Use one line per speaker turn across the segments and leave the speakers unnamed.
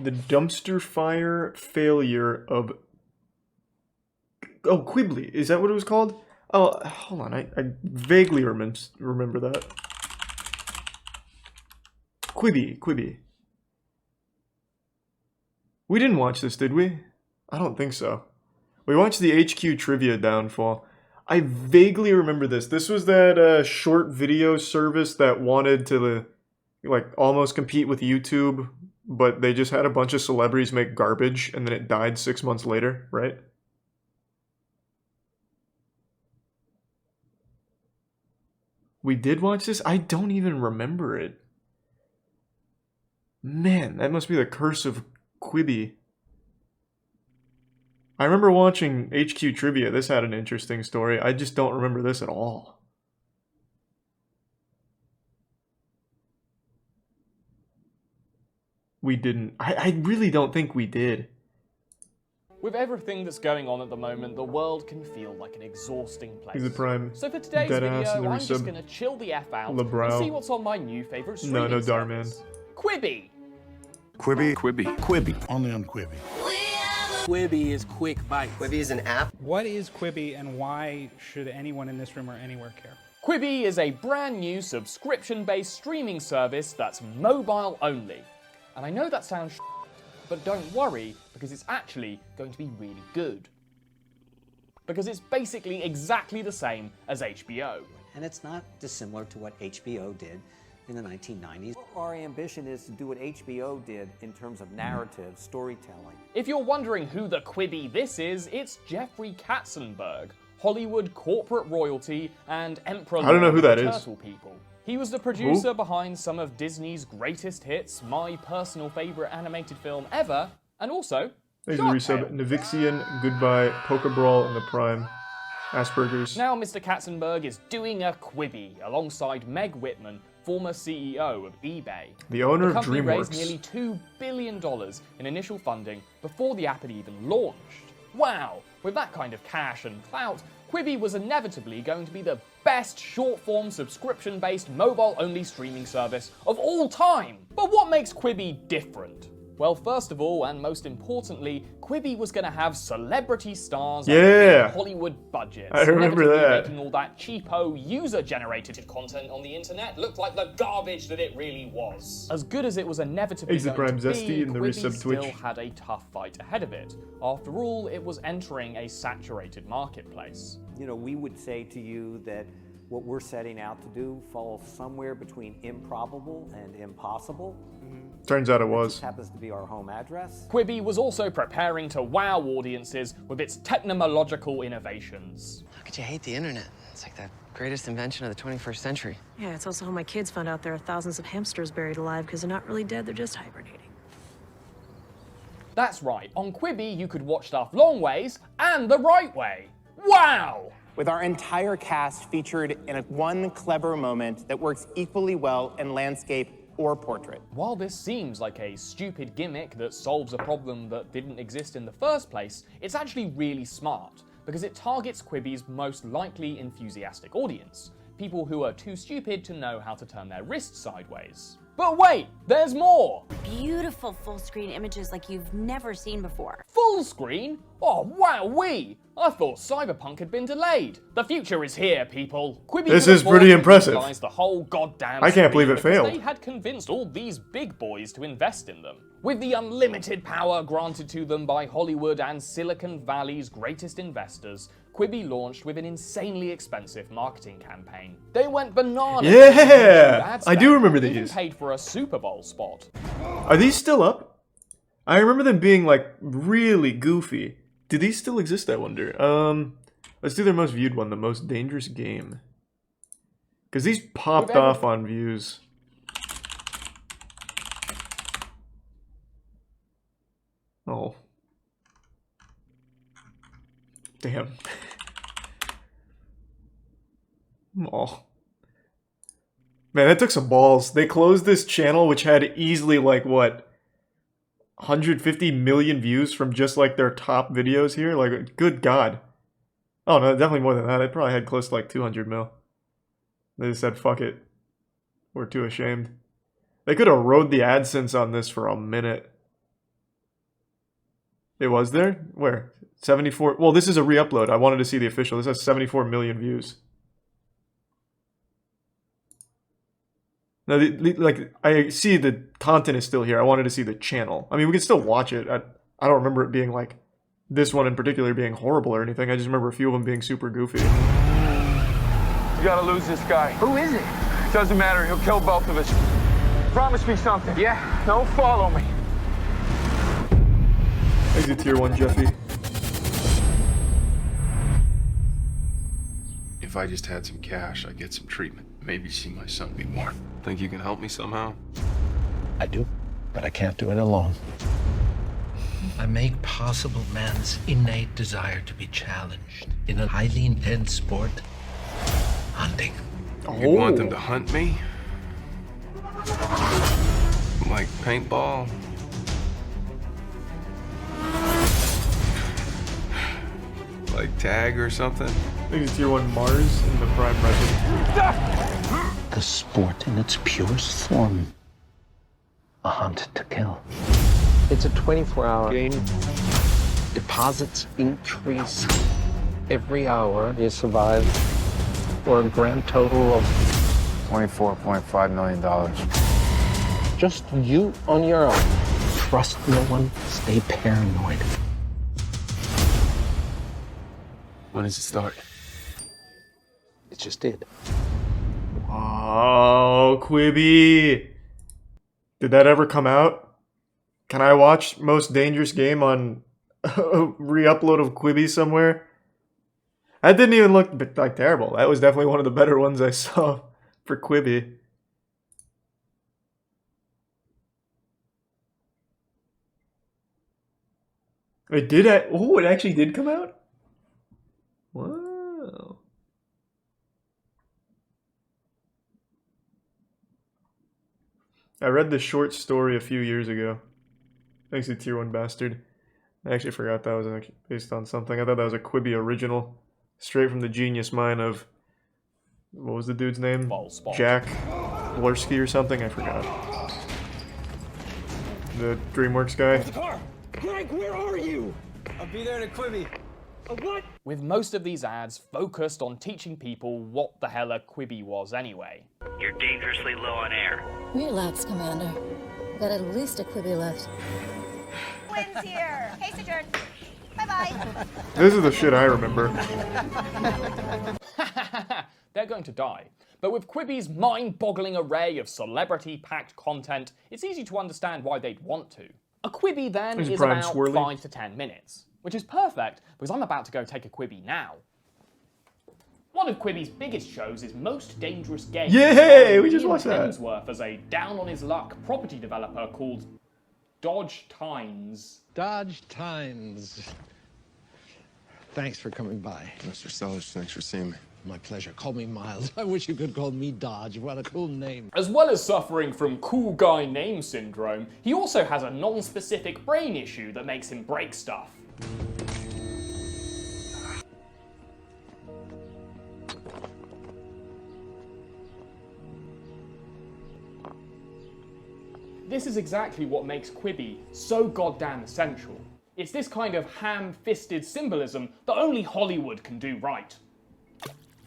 The dumpster fire failure of... Oh, Quibi. Is that what it was called? Oh, hold on. I vaguely remember that. Quibi. We didn't watch this, did we? I don't think so. We watched the HQ Trivia Downfall. I vaguely remember this. This was that short video service that wanted to, like, almost compete with YouTube, but they just had a bunch of celebrities make garbage, and then it died 6 months later, right? We did watch this? I don't even remember it. Man, that must be the curse of Quibi. I remember watching HQ Trivia. This had an interesting story. I just don't remember this at all. We didn't. I really don't think we did.
With everything that's going on at the moment, the world can feel like an exhausting place.
He's a prime.
So for today's video, I'm just gonna chill the F out and see what's on my new favorite streaming
No, Darman.
service. Quibi.
Quibi. Only on Quibi.
Quibi is quick bites.
Quibi is an app.
What is Quibi and why should anyone in this room or anywhere care?
Quibi is a brand new subscription-based streaming service that's mobile only. And I know that sounds but don't worry, because it's actually going to be really good. Because it's basically exactly the same as HBO.
And it's not dissimilar to what HBO did in the 1990s.
Our ambition is to do what HBO did in terms of narrative storytelling.
If you're wondering who the Quibi this is, it's Jeffrey Katzenberg, Hollywood corporate royalty and emperor
I don't know who that is.
Turtle people. He was the producer behind some of Disney's greatest hits, my personal favorite animated film ever, and also
Thanks for the resub. Navixian, Goodbye, Poker Brawl, and the Prime. Asperger's.
Now Mr. Katzenberg is doing a Quibi alongside Meg Whitman, former CEO of eBay.
The owner
The
of
company raised
DreamWorks.
nearly $2 billion in initial funding before the app had even launched. Wow, with that kind of cash and clout, Quibi was inevitably going to be the best short-form subscription-based mobile-only streaming service of all time. But what makes Quibi different? Well, first of all, and most importantly, Quibi was going to have celebrity stars and big Hollywood budgets.
I remember that.
Making all that cheapo, user-generated content on the internet look like the garbage that it really was. As good as it was inevitably
Exit
going
Prime
to
Zesty
be,
and the
Quibi
resub
still
Twitch.
had a tough fight ahead of it. After all, it was entering a saturated marketplace.
You know, we would say to you that what we're setting out to do falls somewhere between improbable and impossible.
Turns out it
This
was.
happens to be our home address.
Quibi was also preparing to wow audiences with its technological innovations.
How could you hate the internet? It's like the greatest invention of the 21st century.
Yeah, it's also how my kids found out there are thousands of hamsters buried alive because they're not really dead, they're just hibernating.
That's right, on Quibi you could watch stuff long ways and the right way. Wow!
With our entire cast featured in one clever moment that works equally well in landscape or portrait.
While this seems like a stupid gimmick that solves a problem that didn't exist in the first place, it's actually really smart, because it targets Quibi's most likely enthusiastic audience, people who are too stupid to know how to turn their wrist sideways. But wait, there's more!
Beautiful full-screen images like you've never seen before.
Full screen? Oh, wowee! I thought Cyberpunk had been delayed. The future is here, people. Quibi
This
could
is
afford
pretty
to
impressive.
utilize the whole goddamn
I can't believe
screen
it
because
failed.
They had convinced all these big boys to invest in them. With the unlimited power granted to them by Hollywood and Silicon Valley's greatest investors, Quibi launched with an insanely expensive marketing campaign. They went bananas.
Yeah! I do remember
Even
these.
paid for a Super Bowl spot.
Are these still up? I remember them being, like, really goofy. Do these still exist, I wonder? Let's do their most viewed one, the most dangerous game. Because these popped off on views. Oh. Damn. Oh. Man, that took some balls. They closed this channel, which had easily, like, what? 150 million views from just, like, their top videos here? Like, good God. Oh, no, definitely more than that. It probably had close to, like, 200 mil. They just said, fuck it. We're too ashamed. They could have rode the AdSense on this for a minute. It was there? Where? 74. Well, this is a re-upload. I wanted to see the official. This has 74 million views. No, like, I see the content is still here. I wanted to see the channel. I mean, we can still watch it. I don't remember it being like, this one in particular being horrible or anything. I just remember a few of them being super goofy.
You gotta lose this guy. Who is it? Doesn't matter. He'll kill both of us. Promise me something. Yeah. No, follow me.
Exit tier 1, Jeffy.
If I just had some cash, I'd get some treatment. Maybe see my son be more. Think you can help me somehow?
I do, but I can't do it alone. I make possible man's innate desire to be challenged in a highly intense sport, hunting.
You want them to hunt me? Like paintball? Like tag or something?
I think it's tier 1 Mars in the Prime Resident.
The sport in its purest form. A hunt to kill. It's a 24-hour game. Deposits increase every hour. You survive for a grand total of
$24.5 million.
just you on your own. Trust no one. Stay paranoid.
When does it start?
It just did.
Oh, Quibi. Did that ever come out? Can I watch Most Dangerous Game on a re-upload of Quibi somewhere? That didn't even look like terrible. That was definitely one of the better ones I saw for Quibi. It did. Oh, it actually did come out? Wow. I read the short story a few years ago. Thanks to Tier 1 Bastard. I actually forgot that was actually based on something. I thought that was a Quibi original. Straight from the genius mind of... What was the dude's name? Jack Wlersky or something? I forgot. The DreamWorks guy.
The car! Greg, where are you? I'll be there in a Quibi. A what?
With most of these ads focused on teaching people what the hell a Quibi was anyway.
You're dangerously low on air.
Relax, Commander. We've got at least a Quibi left.
Wins here. Case adjourned. Bye-bye.
This is the shit I remember.
They're going to die. But with Quibi's mind-boggling array of celebrity-packed content, it's easy to understand why they'd want to. A Quibi then is about 5 to 10 minutes, which is perfect because I'm about to go take a Quibi now. One of Quibi's biggest shows is Most Dangerous Game.
Yay! We just watched that.
Hemsworth as a down-on-his-luck property developer called Dodge Tynes.
Dodge Tynes. Thanks for coming by.
Mr. Sellers, thanks for seeing me.
My pleasure. Call me Miles. I wish you could call me Dodge. What a cool name.
As well as suffering from cool guy name syndrome, he also has a non-specific brain issue that makes him break stuff. This is exactly what makes Quibi so goddamn essential. It's this kind of ham-fisted symbolism that only Hollywood can do right.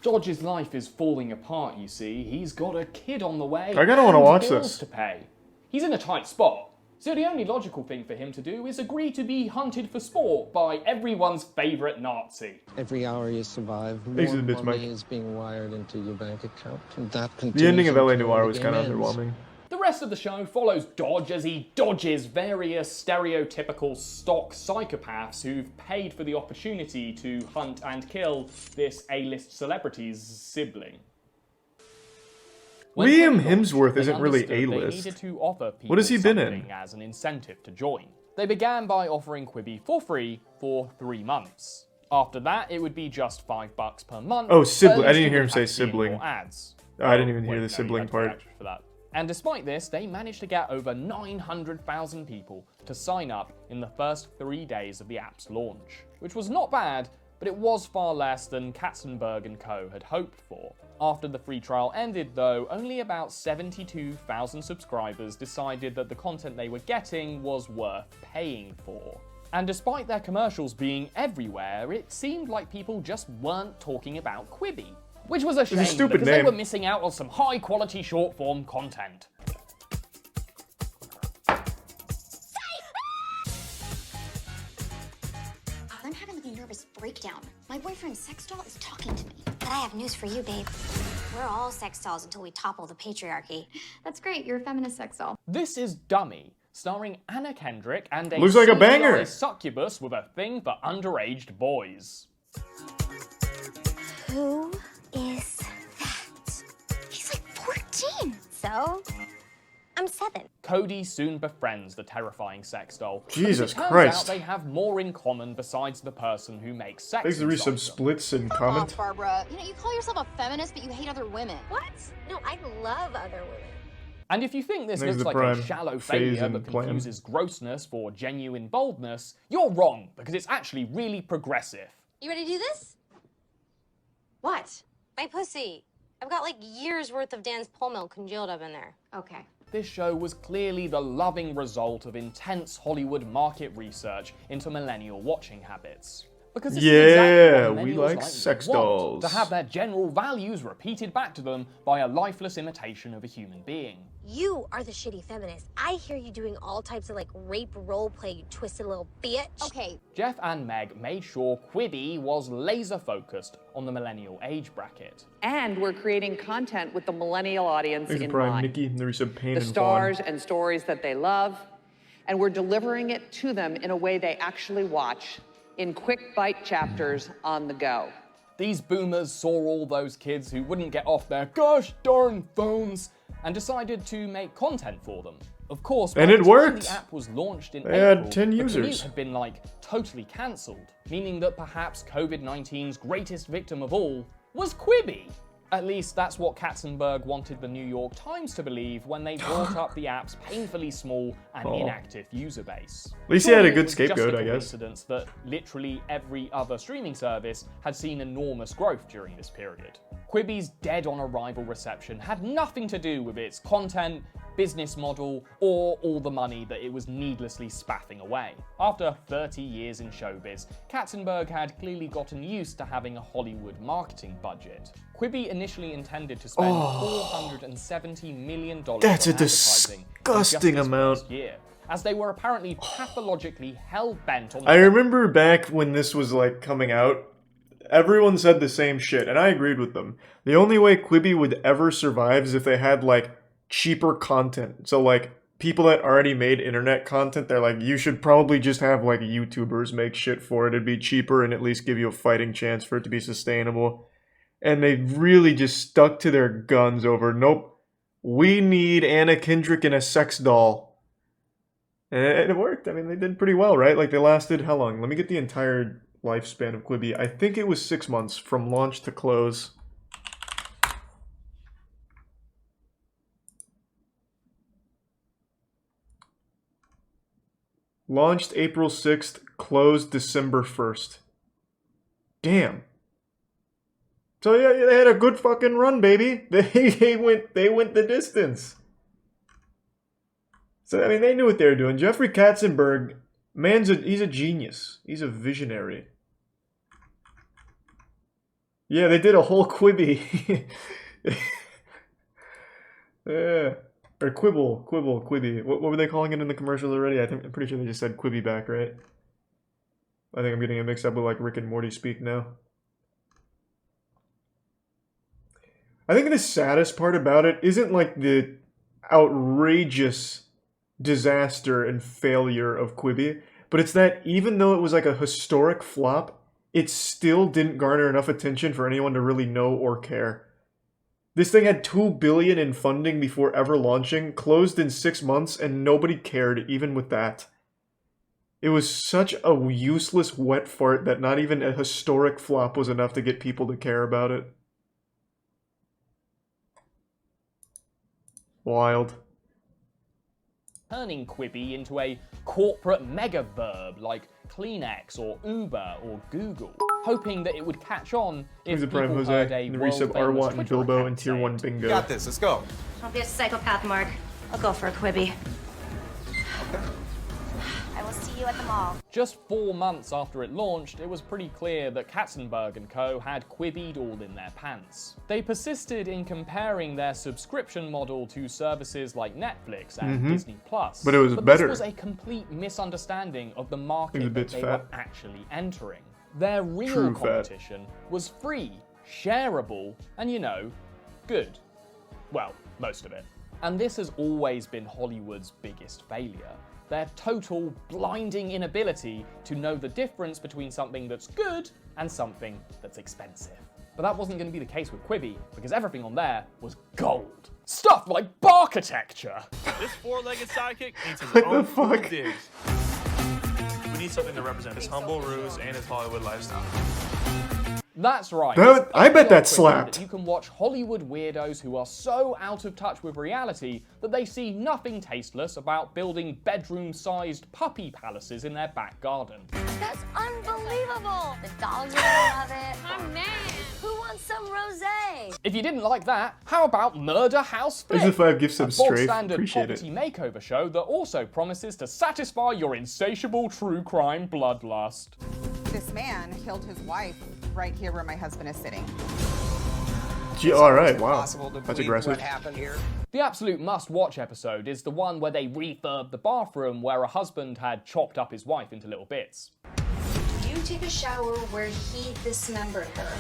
Dodge's life is falling apart, you see. He's got a kid on the way.
I kinda wanna watch
bills
this.
to pay. He's in a tight spot, so the only logical thing for him to do is agree to be hunted for sport by everyone's favourite Nazi.
Every hour you survive,
Thanks
more
to the bits,
money
Mike.
is being wired into your bank account, and that
The ending
continues
of LA
until
Noire
the
was
game
kind of
ends.
underwhelming.
The rest of the show follows Dodge as he dodges various stereotypical stock psychopaths who've paid for the opportunity to hunt and kill this A-list celebrity's sibling. When
Liam
they launched,
Hemsworth
they
isn't really
understood they
A-list.
needed to offer people
What has he been in?
something as an incentive to join. They began by offering Quibi for free for 3 months. After that, it would be just $5 per month.
Oh, sibling.
but
I
at
didn't
least
hear
you
him
would
say
have to be in
sibling.
more ads.
I didn't even
Wait,
hear
no,
the
you
sibling
had to pay
part.
extra for that. And despite this, they managed to get over 900,000 people to sign up in the first 3 days of the app's launch, which was not bad, but it was far less than Katzenberg & Co. had hoped for. After the free trial ended, though, only about 72,000 subscribers decided that the content they were getting was worth paying for. And despite their commercials being everywhere, it seemed like people just weren't talking about Quibi. Which was a shame,
stupid
because
name.
they were missing out on some high-quality short-form content.
I'm having like a nervous breakdown. My boyfriend's sex doll is talking to me. But I have news for you, babe. We're all sex dolls until we topple the patriarchy.
That's great, you're a feminist sex doll.
This is Dummy, starring Anna Kendrick and a
Looks like a banger.
CGI succubus with a thing for underaged boys.
Who is that? He's like 14. So, I'm 7.
Cody soon befriends the terrifying sex doll.
Jesus
But it turns
Christ.
out they have more in common besides the person who makes sex.
Thanks to read some
inside them.
splits and comment.
Barbara, you call yourself a feminist, but you hate other women.
What? No, I love other women.
And if you think this
Thanks
looks
to
like
Prime
a shallow
phase
failure
and
that
plan.
confuses grossness for genuine boldness, you're wrong, because it's actually really progressive.
You ready to do this? What? My pussy. I've got like years worth of Dan's pole milk congealed up in there.
Okay.
This show was clearly the loving result of intense Hollywood market research into millennial watching habits. Because this is exactly what
we
millennials
like
to
sex
want,
dolls.
to have their general values repeated back to them by a lifeless imitation of a human being.
You are the shitty feminist. I hear you doing all types of like rape role play, you twisted little bitch.
Okay.
Jeff and Meg made sure Quibi was laser focused on the millennial age bracket.
And we're creating content with the millennial audience
Thanks to
in
Prime,
mind.
Nikki, and the resub Pain
The
and
stars
Fawn.
and stories that they love, and we're delivering it to them in a way they actually watch, in quick bite chapters on the go.
These boomers saw all those kids who wouldn't get off their gosh darn phones and decided to make content for them. Of course, by
And
the
it
time
worked.
the app was launched in
They had
April,
10
the
users.
commute had been like totally cancelled, meaning that perhaps COVID-19's greatest victim of all was Quibi. At least that's what Katzenberg wanted the New York Times to believe when they brought up the app's painfully small and inactive user base.
At least he had a
Surely
good
it was just
scapegoat,
a
I guess.
coincidence that literally every other streaming service had seen enormous growth during this period. Quibi's dead-on-arrival reception had nothing to do with its content, business model, or all the money that it was needlessly spaffing away. After 30 years in showbiz, Katzenberg had clearly gotten used to having a Hollywood marketing budget. Quibi initially intended to spend $470 million
That's
on
a
advertising in
disgusting
just this
amount.
first year, as they were apparently pathologically hell-bent on
I remember back when this was like coming out, everyone said the same shit, and I agreed with them. The only way Quibi would ever survive is if they had like cheaper content. So like people that already made internet content, they're like, you should probably just have like YouTubers make shit for it. It'd be cheaper and at least give you a fighting chance for it to be sustainable. And they really just stuck to their guns over, nope, we need Anna Kendrick in a sex doll. And it worked. I mean, they did pretty well, right? Like, they lasted how long? Let me get the entire lifespan of Quibi. I think it was 6 months from launch to close. Launched April 6th, closed December 1st. Damn. So yeah, they had a good fucking run, baby. They went the distance. So I mean, they knew what they were doing. Jeffrey Katzenberg, he's a genius. He's a visionary. Yeah, they did a whole Quibi. Yeah. Or Quibi. What were they calling it in the commercials already? I'm pretty sure they just said Quibi back, right? I think I'm getting it mixed up with like Rick and Morty speak now. I think the saddest part about it isn't like the outrageous disaster and failure of Quibi, but it's that even though it was like a historic flop, it still didn't garner enough attention for anyone to really know or care. This thing had $2 billion in funding before ever launching, closed in 6 months, and nobody cared even with that. It was such a useless wet fart that not even a historic flop was enough to get people to care about it. Wild.
Turning Quibi into a corporate mega-verb like Kleenex or Uber or Google, hoping that it would catch on if
the Prime
people
Jose,
heard a
the resub
world-famous
Arwat and
Twitter
Bilbo
account
and Tier
say
1
it.
Bingo.
Got this, let's go.
Don't be a psychopath, Mark. I'll go for a Quibi. I will see you
at the mall.
Just 4 months after it launched, it was pretty clear that Katzenberg & Co. had Quibi'd all in their pants. They persisted in comparing their subscription model to services like Netflix and Disney+.
But it was better.
This was a complete misunderstanding of the market that
bit's
they
fat.
were actually entering. Their real
True fat.
competition was free, shareable, and good. Well, most of it. And this has always been Hollywood's biggest failure. Their total, blinding inability to know the difference between something that's good and something that's expensive. But that wasn't going to be the case with Quibi, because everything on there was gold. Stuff like architecture.
This four-legged sidekick needs his
What
own
the fuck?
digs. We need something to represent his humble ruse and his Hollywood lifestyle.
That's right.
That- I bet that
Quibi
slapped.
that you can watch Hollywood weirdos who are so out of touch with reality that they see nothing tasteless about building bedroom-sized puppy palaces in their back garden.
That's unbelievable. The dogs are gonna love it. Oh man. Who wants some rosé?
If you didn't like that, how about Murder House Flip?
There's the 5 gift subs
A bog
strafe.
standard
Appreciate it.
property makeover show that also promises to satisfy your insatiable true crime bloodlust.
This man killed his wife right here where my husband is sitting.
Gee, all right, wow.
Possible to
That's
believe
aggressive.
what happened here.
The absolute must-watch episode is the one where they refurb the bathroom where a husband had chopped up his wife into little bits.
Did you take a shower where he dismembered her?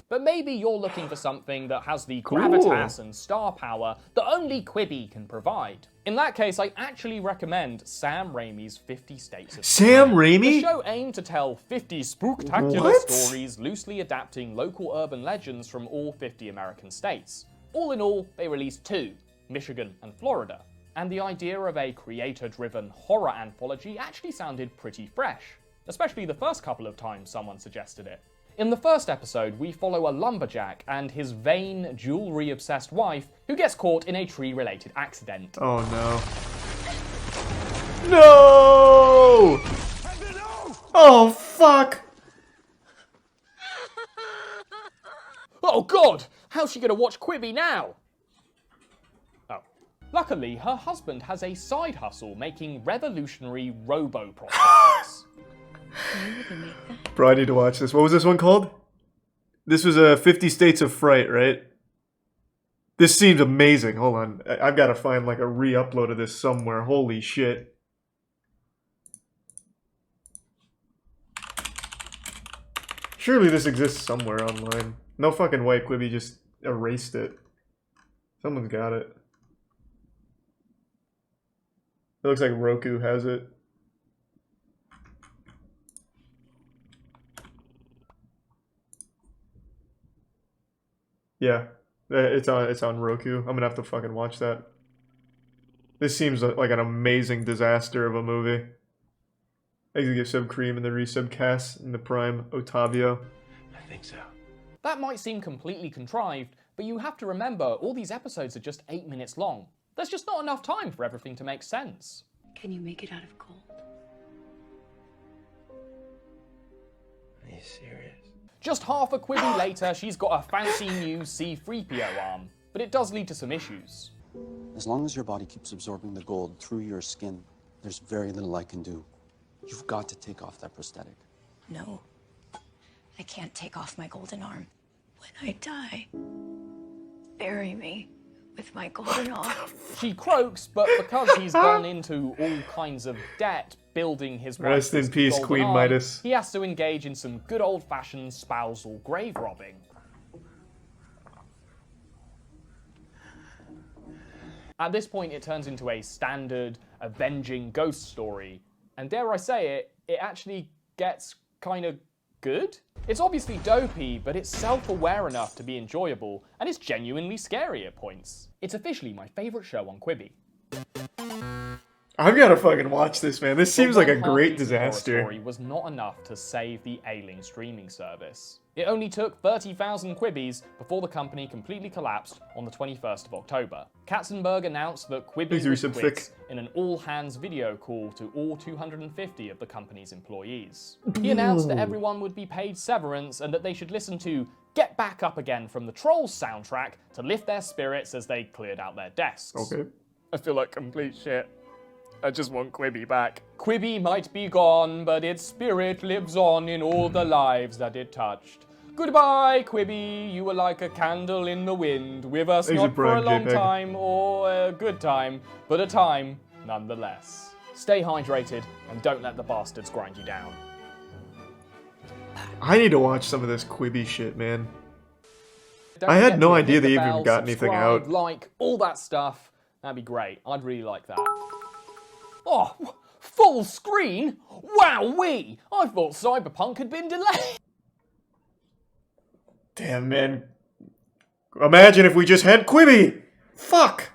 But maybe you're looking for something that has the gravitas and star power that only Quibi can provide. In that case, I actually recommend Sam Raimi's 50 States of
Sam
Terror.
Raimi?
The show aimed to tell 50 spooktacular
What?
stories loosely adapting local urban legends from all 50 American states. All in all, they released 2, Michigan and Florida. And the idea of a creator-driven horror anthology actually sounded pretty fresh, especially the first couple of times someone suggested it. In the first episode, we follow a lumberjack and his vain, jewelry-obsessed wife who gets caught in a tree-related accident.
Oh no. No! Oh fuck!
Oh god! How's she gonna watch Quibi now? Oh. Luckily, her husband has a side hustle making revolutionary robo-prosthetics.
Bro, I need to watch this. What was this one called? This was 50 States of Fright, right? This seems amazing. Hold on. I've got to find like a re-upload of this somewhere. Holy shit. Surely this exists somewhere online. No fucking way Quibi just erased it. Someone's got it. It looks like Roku has it. Yeah, it's on Roku. I'm gonna have to fucking watch that. This seems like an amazing disaster of a movie. Executive Sub Cream and the resub Cass and the Prime Otavio.
I think so.
That might seem completely contrived, but you have to remember all these episodes are just 8 minutes long. There's just not enough time for everything to make sense.
Can you make it out of gold?
Are you serious?
Just half a Quibi later, she's got a fancy new C-3PO arm, but it does lead to some issues.
As long as your body keeps absorbing the gold through your skin, there's very little I can do. You've got to take off that prosthetic.
No. I can't take off my golden arm. When I die, bury me with my golden arm.
She croaks, but because he's gone into all kinds of debt building his
Rest in
wife's
peace,
golden
Queen
arm,
Midas.
he has to engage in some good old-fashioned spousal grave robbing. At this point, it turns into a standard avenging ghost story, and dare I say it, it actually gets kind of good? It's obviously dopey, but it's self-aware enough to be enjoyable, and it's genuinely scary at points. It's officially my favourite show on Quibi.
I've got to fucking watch this, man. This seems like a
The
great
one-half Horror
disaster.
Story was not enough to save the ailing streaming service. It only took 30,000 Quibis before the company completely collapsed on the 21st of October. Katzenberg announced that Quibi
These are
would
some
quit
thick.
in an all-hands video call to all 250 of the company's employees. He announced that everyone would be paid severance and that they should listen to Get Back Up Again from the Trolls soundtrack to lift their spirits as they cleared out their desks.
Okay.
I feel like complete shit. I just want Quibi back. Quibi might be gone, but its spirit lives on in all the lives that it touched. Goodbye, Quibi. You were like a candle in the wind, with us not for a long time or a good time, but a time nonetheless. Stay hydrated and don't let the bastards grind you down.
I need to watch some of this Quibi shit, man.
Don't
I had
forget
no
to
idea
hit the
they even
bell,
got anything
subscribe,
out.
Like, all that stuff. That'd be great. I'd really like that. Oh, full screen? Wowee! I thought Cyberpunk had been delayed.
Damn, man. Imagine if we just had Quibi! Fuck!